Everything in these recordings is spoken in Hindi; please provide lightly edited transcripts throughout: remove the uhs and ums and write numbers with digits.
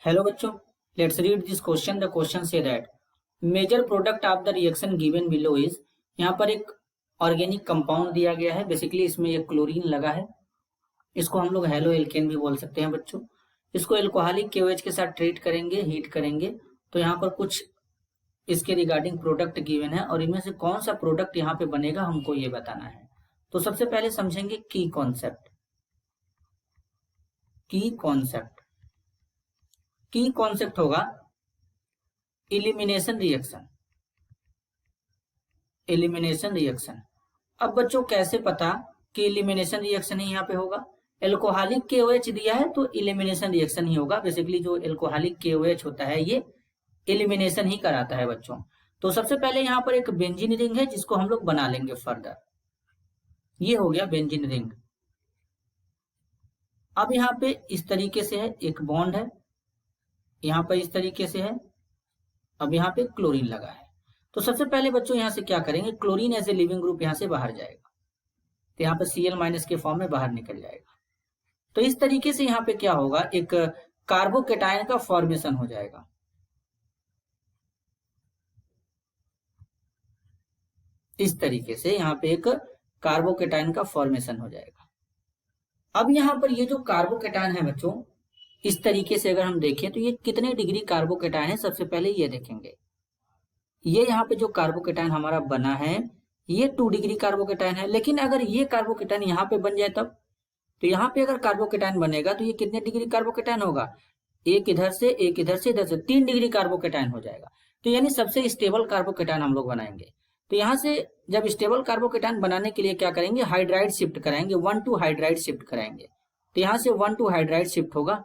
Hello बच्चों, let's read this question. The question say that major product of the reaction given below is, यहाँ पर एक ऑर्गेनिक कंपाउंड दिया गया है। बेसिकली इसमें एक क्लोरीन लगा है। इसको हम लोग हेलो एल्केन भी बोल सकते हैं बच्चों। इसको एल्कोहलिक KOH के साथ ट्रीट करेंगे, हीट करेंगे। तो यहाँ पर कुछ इसके रिगार्डिंग प्रोडक्ट गिवन है और इनमें से कौन सा प्रोडक्ट यहाँ पे बनेगा हमको ये बताना है। तो सबसे पहले समझेंगे की कॉन्सेप्ट। की कॉन्सेप्ट होगा इलिमिनेशन रिएक्शन। अब बच्चों कैसे पता कि इलिमिनेशन रिएक्शन ही यहाँ पे होगा? एल्कोहलिक KOH दिया है तो इलिमिनेशन रिएक्शन ही होगा। बेसिकली जो एल्कोहलिक KOH होता है ये इलिमिनेशन ही कराता है बच्चों। तो सबसे पहले यहाँ पर एक बेंजीन रिंग है जिसको हम लोग बना लेंगे फर्दर। ये हो गया बेंजीन रिंग। अब यहाँ पे इस तरीके से है, एक बॉन्ड है, यहाँ पर इस तरीके से है। अब यहाँ पे क्लोरीन लगा है। तो सबसे पहले बच्चों यहाँ से क्या करेंगे, chlorine as a leaving group यहाँ से बाहर जाएगा, तो यहाँ पे Cl- के फॉर्म में बाहर निकल जाएगा। तो इस तरीके से यहाँ पे क्या होगा, एक कार्बोकेटायन का फॉर्मेशन हो जाएगा। इस तरीके से यहाँ पे एक कार्बोकेटायन का फॉर्मेशन हो जाएगा। अब यहाँ पर ये जो कार्बोकेटायन है बच्चों, इस तरीके से अगर हम देखें तो ये कितने डिग्री कार्बोकेटायन है, सबसे पहले ये देखेंगे। ये यहाँ पे जो कार्बोकेटायन हमारा बना है ये 2 डिग्री कार्बोकेटायन है। लेकिन अगर ये कार्बोकेटायन यहाँ पे बन जाए तब, तो यहाँ पे अगर कार्बोकेटायन बनेगा तो ये कितने डिग्री कार्बोकेटायन होगा, एक इधर से एक इधर से इधर से 3 डिग्री कार्बोकेटायन हो जाएगा। तो यानी सबसे स्टेबल कार्बोकेटायन हम लोग बनाएंगे। तो यहाँ से जब स्टेबल कार्बोकेटायन बनाने के लिए क्या करेंगे, हाइड्राइड शिफ्ट कराएंगे, 1 to हाइड्राइड शिफ्ट कराएंगे। तो यहाँ से 1 to हाइड्राइड शिफ्ट होगा,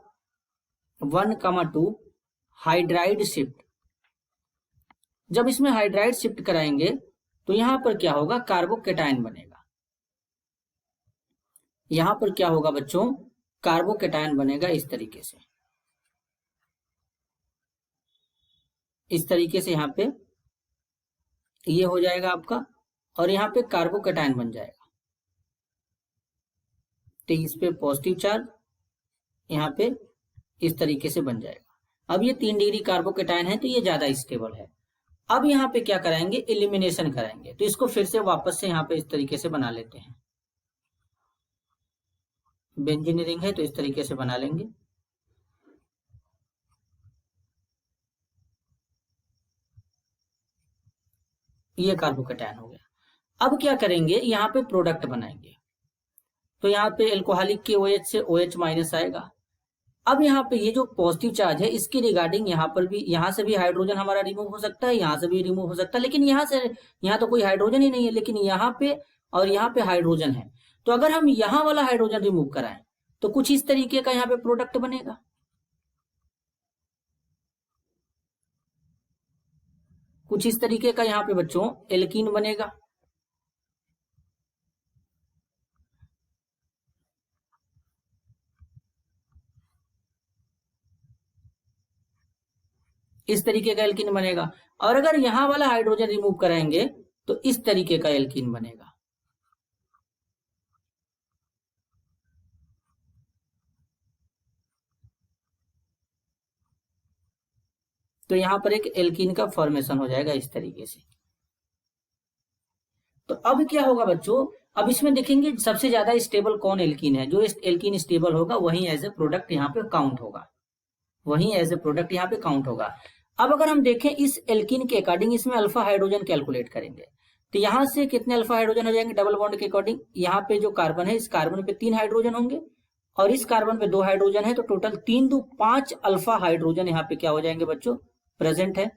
1,2 हाइड्राइड शिफ्ट। जब इसमें हाइड्राइड शिफ्ट कराएंगे तो यहां पर क्या होगा, कार्बोकेटायन बनेगा। यहां पर क्या होगा बच्चों, कार्बोकेटायन बनेगा इस तरीके से। इस तरीके से यहाँ पे ये हो जाएगा आपका, और यहाँ पे कार्बोकेटायन बन जाएगा। तो इस पे पॉजिटिव चार्ज, यहाँ पे इस तरीके से बन जाएगा। अब ये 3 डिग्री कार्बोकेटायन है तो ये ज्यादा स्टेबल है। अब यहाँ पे क्या कराएंगे, एलिमिनेशन कराएंगे। तो इसको फिर से वापस से यहाँ पे इस तरीके से बना लेते हैं। बेंजीन रिंग है तो इस तरीके से बना लेंगे। ये कार्बोकेटायन हो गया। अब क्या करेंगे, यहाँ पे प्रोडक्ट बनाएंगे। तो यहाँ पे एल्कोहलिक KOH से OH- आएगा। अब यहाँ पे ये जो पॉजिटिव चार्ज है इसके रिगार्डिंग यहाँ पर भी, यहाँ से भी हाइड्रोजन हमारा रिमूव हो सकता है, यहाँ से भी रिमूव हो सकता है, लेकिन यहाँ तो कोई हाइड्रोजन ही नहीं है, लेकिन यहाँ पे और यहाँ पे हाइड्रोजन है। तो अगर हम यहाँ वाला हाइड्रोजन रिमूव कराएं तो कुछ इस तरीके का यहाँ पे प्रोडक्ट बनेगा। कुछ इस तरीके का यहाँ पे बच्चों एल्कीन बनेगा। इस तरीके का एल्कीन बनेगा। और अगर यहाँ वाला हाइड्रोजन रिमूव कराएंगे तो इस तरीके का एल्कीन बनेगा। तो यहाँ पर एक एल्कीन का फॉर्मेशन हो जाएगा इस तरीके से। तो अब क्या होगा बच्चों, अब इसमें देखेंगे सबसे ज्यादा स्टेबल कौन एल्कीन है। जो एल्कीन स्टेबल होगा वही एज ए प्रोडक्ट यहाँ पे काउंट होगा, वही एज ए प्रोडक्ट यहाँ पे काउंट होगा। अब अगर हम देखें इस एल्कीन के अकॉर्डिंग, इसमें अल्फा हाइड्रोजन कैलकुलेट करेंगे। तो यहाँ से कितने अल्फा हाइड्रोजन हो जाएंगे डबल बॉन्ड के अकॉर्डिंग। यहाँ पे जो कार्बन है, इस कार्बन पे 3 हाइड्रोजन होंगे और इस कार्बन पे 2 हाइड्रोजन है। तो टोटल 3 2 5 अल्फा हाइड्रोजन यहाँ पे क्या हो जाएंगे बच्चों, प्रेजेंट है।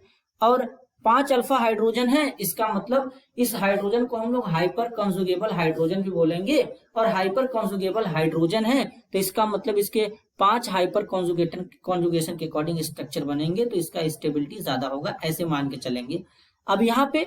और 5 अल्फा हाइड्रोजन है, इसका मतलब इस हाइड्रोजन को हम लोग हाइपर कंजुगेबल हाइड्रोजन भी बोलेंगे। और हाइपर कंजुगेबल हाइड्रोजन है तो इसका मतलब इसके 5 हाइपर कॉन्जुगेशन के अकॉर्डिंग स्ट्रक्चर बनेंगे, तो इसका स्टेबिलिटी ज्यादा होगा, ऐसे मान के चलेंगे। अब यहाँ पे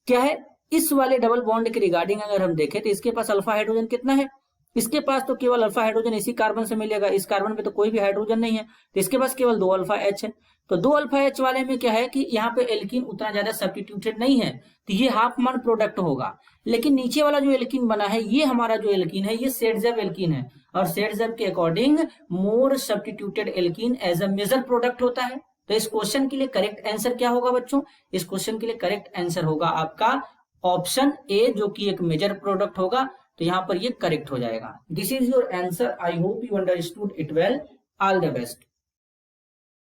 क्या है, इस वाले डबल बॉन्ड के रिगार्डिंग अगर हम देखें तो इसके पास अल्फा हाइड्रोजन कितना है, इसके पास तो केवल अल्फा हाइड्रोजन इसी कार्बन से मिलेगा, इस कार्बन पे तो कोई भी हाइड्रोजन नहीं है, तो इसके पास केवल 2 अल्फा एच है। तो 2 अल्फा एच वाले में क्या है कि यहाँ पे एल्कीन उतना ज्यादा सब्स्टिट्यूटेड नहीं है, तो ये हाफ मान प्रोडक्ट होगा। लेकिन नीचे वाला जो एल्कीन बना है, ये हमारा जो एल्कीन है, ये सेडजेब एल्कीन है, और सेडजेब के according more substituted alkene as a major product होता है। तो इस क्वेश्चन के लिए करेक्ट आंसर क्या होगा बच्चों? इस क्वेश्चन के लिए करेक्ट आंसर होगा आपका ऑप्शन ए, जो कि एक मेजर प्रोडक्ट होगा। तो यहाँ पर ये करेक्ट हो जाएगा। This is your answer. I hope you understood it well. All the best.